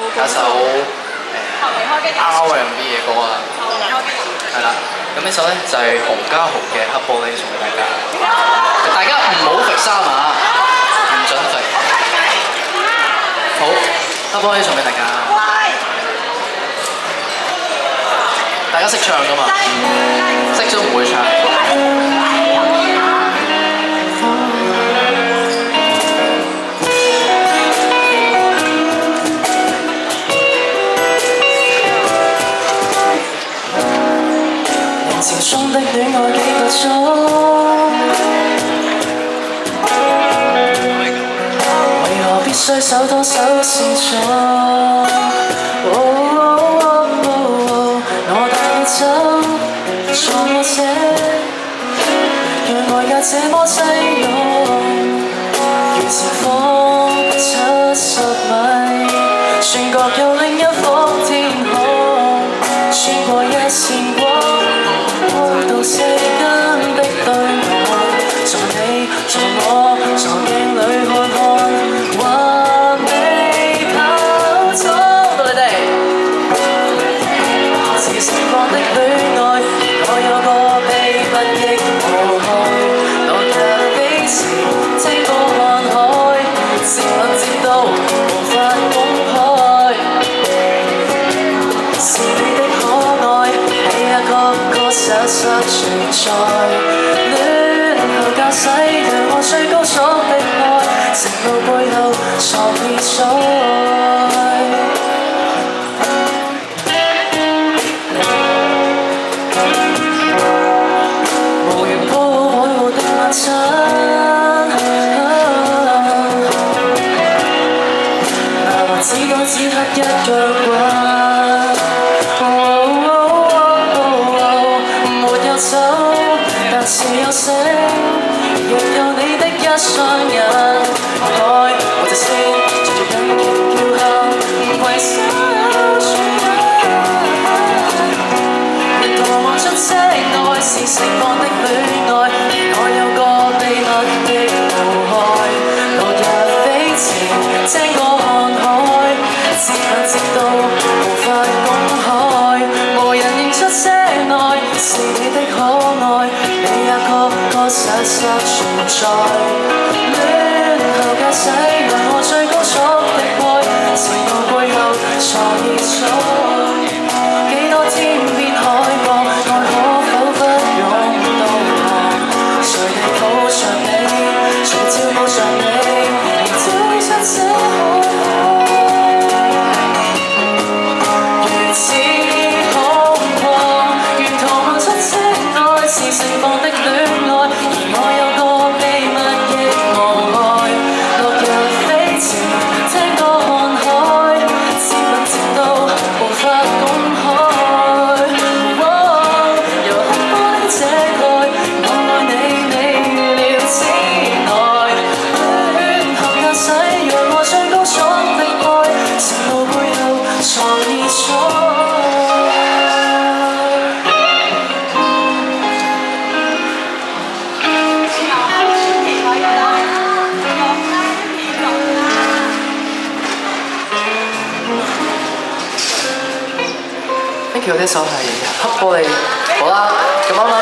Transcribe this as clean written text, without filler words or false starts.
有一首R&B 嘅歌啊，係啦。咁呢首咧就係洪嘉豪嘅《黑玻璃》送俾大家。大家唔好揈衫啊，唔準揈。好，黑玻璃送俾大家。大家識唱㗎嘛？識都唔會唱。情中的戀愛幾個鐘，為何必須手拖手善終？我帶你走，在我這，讓愛也這麼擠擁，如前方70米，轉角有另一方天空，穿過一線光。到世間的對岸，在你，在我，在鏡裏看看，還未跑走。到你哋，是盛放的戀愛，我有個秘密亦無害。落日飛馳，聽歌看海，接吻接到無法公開。是你的可愛，你也個實實存在，戀後駕駛讓我最高速的愛，情路背後藏熱災。無緣鋪好海闊的晚餐，哪怕只講只黑一腳關。但是有聲，若有你的一雙眼，愛我就先隨着人叫喊，為什沿途望出車內是盛放的戀愛，我有個秘密亦無害。落日飛馳，聽歌看海，接吻接到無法公開，無人認出車內是你的可愛。你也個實實存在，戀後駕駛讓我最高速的愛，情路背後藏熱災。幾多天邊海角，愛可否不用導航？隨地抱着你，隨照顧着你，連跳出這海如此空曠，沿途望出車內是盛放的戀愛，而我有個秘密亦無害。落日飛馳，聽歌看海，接吻接到無法公開。由黑玻璃遮蓋，我愛你未預料之內。戀後駕駛讓我最高速的愛，情路背後藏熱災。Thank you，呢首係黑玻璃。好啦，咁啱啱。